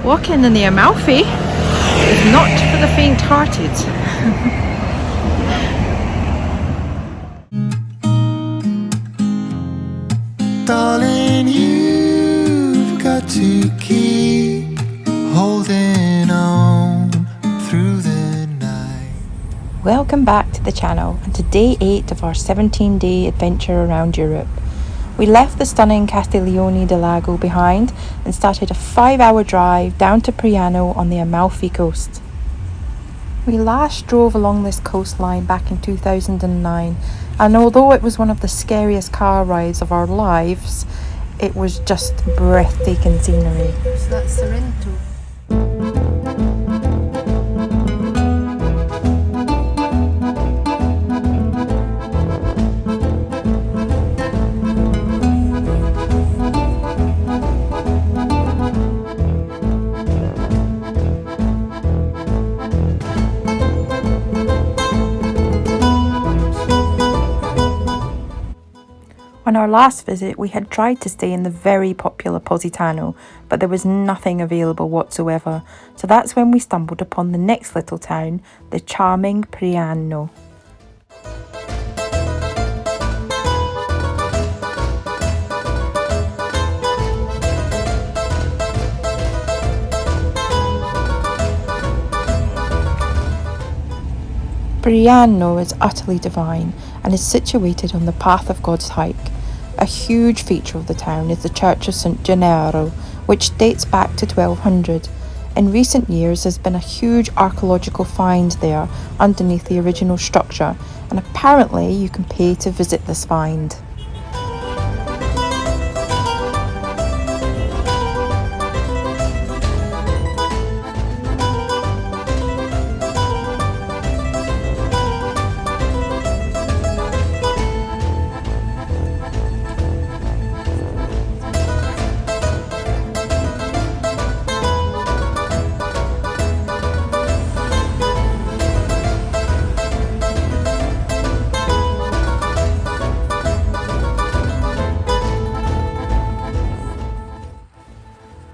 Walking in the Amalfi is not for the faint-hearted. Darling, you've got to keep holding on through the night. Welcome back to the channel and to day 8 of our 17-day adventure around Europe. We left the stunning Castiglione Del Lago behind and started a 5-hour drive down to Praiano on the Amalfi Coast. We last drove along this coastline back in 2009, and although it was one of the scariest car rides of our lives, it was just breathtaking scenery. So that's Sorrento. On our last visit, we had tried to stay in the very popular Positano, but there was nothing available whatsoever, so that's when we stumbled upon the next little town, the charming Praiano. Praiano is utterly divine and is situated on the path of God's hike. A huge feature of the town is the Church of St. Gennaro, which dates back to 1200. In recent years, there's been a huge archaeological find there underneath the original structure, and apparently you can pay to visit this find.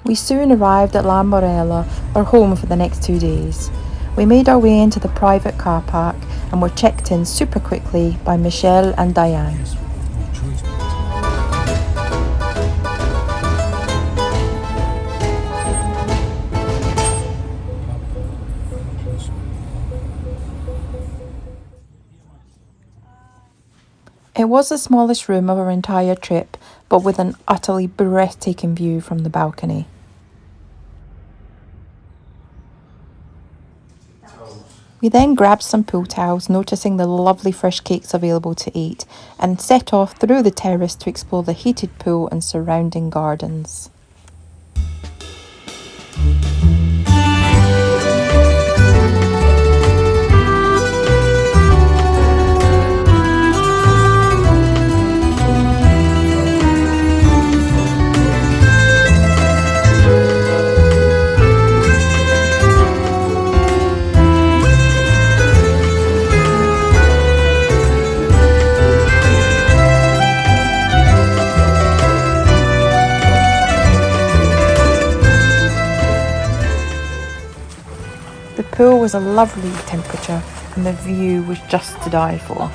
We soon arrived at La Morella, our home for the next 2 days. We made our way into the private car park and were checked in super quickly by Michelle and Diane. It was the smallest room of our entire trip, but with an utterly breathtaking view from the balcony. We then grabbed some pool towels, noticing the lovely fresh cakes available to eat, and set off through the terrace to explore the heated pool and surrounding gardens. The pool was a lovely temperature and the view was just to die for.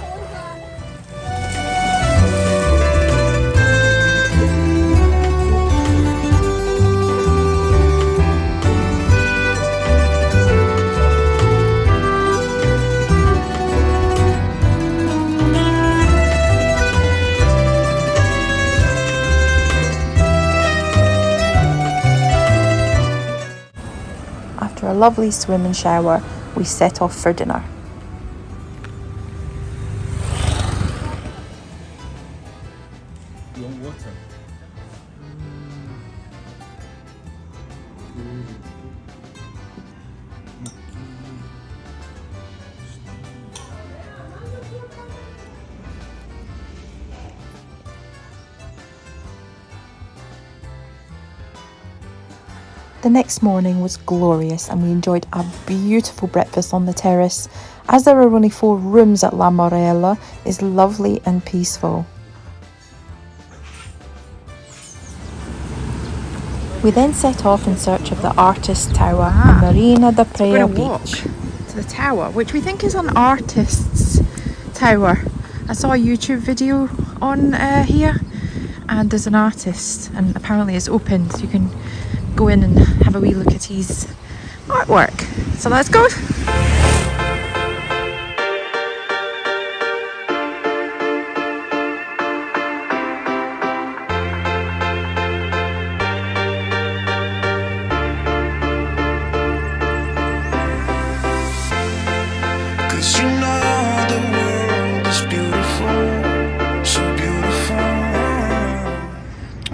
After a lovely swim and shower, we set off for dinner. You want water? The next morning was glorious and we enjoyed a beautiful breakfast on the terrace. As there are only 4 rooms at La Morella, it's lovely and peaceful. We then set off in search of the Artist Tower on Marina da Praia beach. To the tower, which we think is an artist's tower. I saw a YouTube video on here, and there's an artist, and apparently it's open, so you can go in and have a wee look at his artwork. So let's go.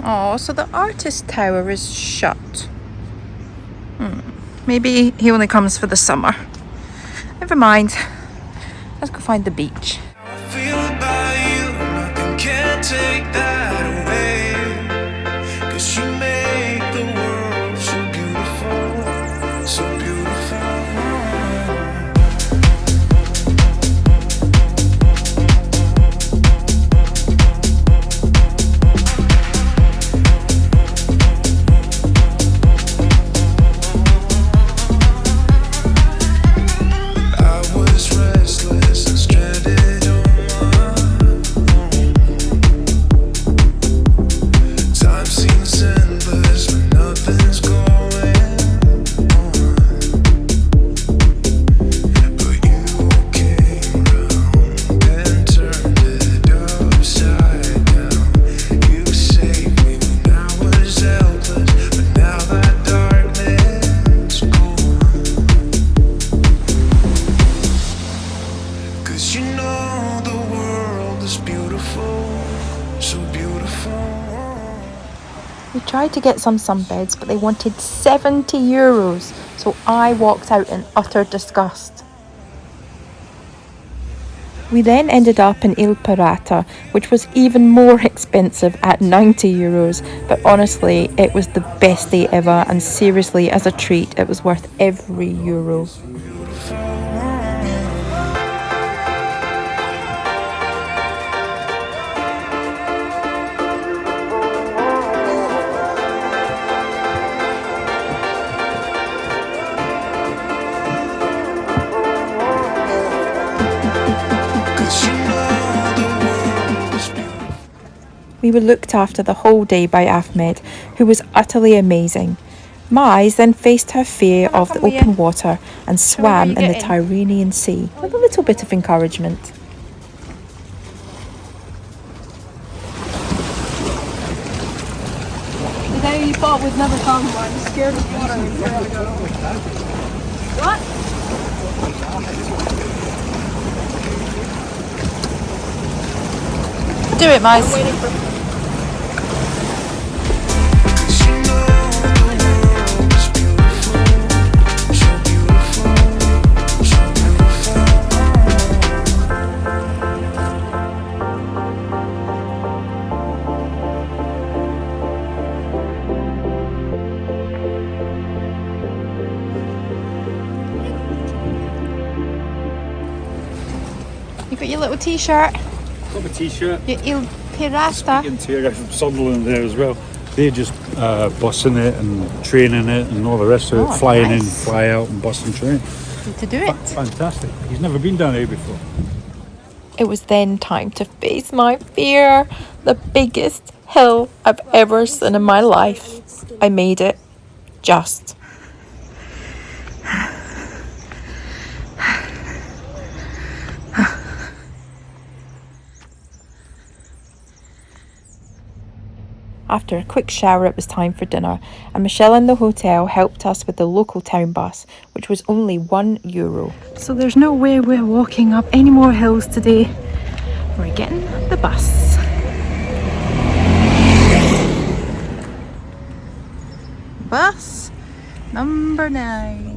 Oh, so the Artist Tower is shut. Maybe he only comes for the summer. Never mind. Let's go find the beach. We tried to get some sunbeds, but they wanted €70, so I walked out in utter disgust. We then ended up in Il Pirata, which was even more expensive at €90, but honestly, it was the best day ever, and seriously, as a treat, it was worth every euro. We were looked after the whole day by Ahmed, who was utterly amazing. Mai's then faced her fear of the open water and swam in the Tyrrhenian Sea with a little bit of encouragement. The day you thought would never come, I'm scared of water. What? Do it, Mai. I'm waiting for... You got your little t-shirt. Got my t-shirt. Your Il Pirata. Speaking to a guy from Sunderland there as well. They're just bussing it and training it and all the rest of it. Flying in, fly out and bus and train. Good to do it. Fantastic. He's never been down here before. It was then time to face my fear. The biggest hill I've ever seen in my life. I made it. Just. After a quick shower, it was time for dinner, and Michelle in the hotel helped us with the local town bus, which was only €1. So there's no way we're walking up any more hills today. We're getting the bus. Bus number 9.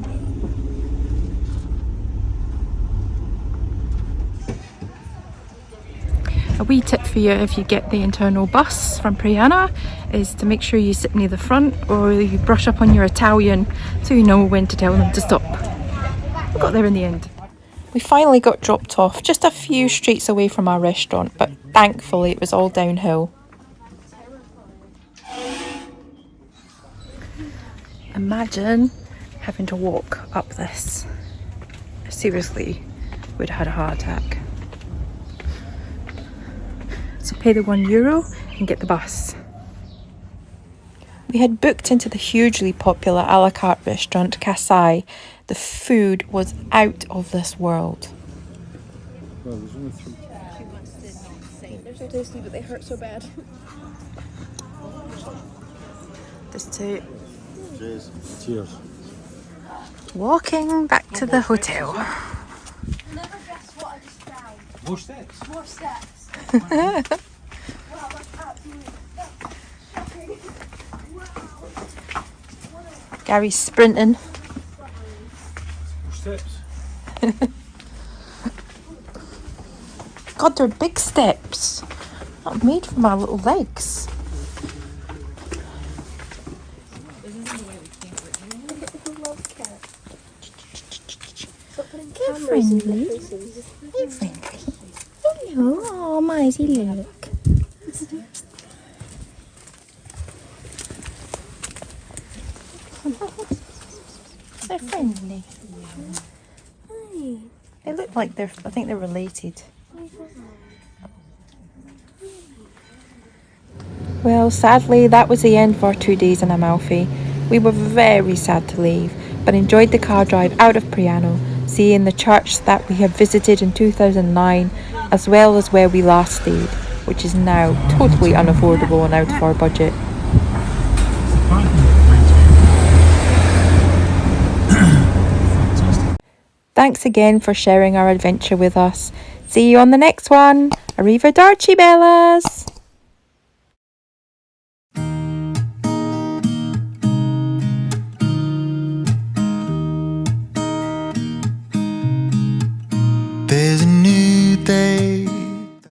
A wee tip for you if you get the internal bus from Praiano is to make sure you sit near the front, or you brush up on your Italian so you know when to tell them to stop. We got there in the end. We finally got dropped off just a few streets away from our restaurant, but thankfully it was all downhill. Imagine having to walk up this. I seriously would have had a heart attack. So pay the €1 and get the bus. We had booked into the hugely popular a la carte restaurant Kasai. The food was out of this world. Well, there's only 3. They're so tasty, but they hurt so bad. This too. Cheers. Walking back to the hotel. Never guess what I just found. More steps. More steps. Wow, that's absolutely shocking. Wow. Gary's sprinting. More steps. God, they're big steps. Not made for my little legs. They're friendly. They're friendly. Hello. Oh, Maisie, look. They're friendly. They look like I think they're related. Well, sadly, that was the end of our 2 days in Amalfi. We were very sad to leave, but enjoyed the car drive out of Praiano, seeing the church that we had visited in 2009, as well as where we last stayed, which is now totally unaffordable and out of our budget. Thanks again for sharing our adventure with us. See you on the next one. Arrivederci, Bellas!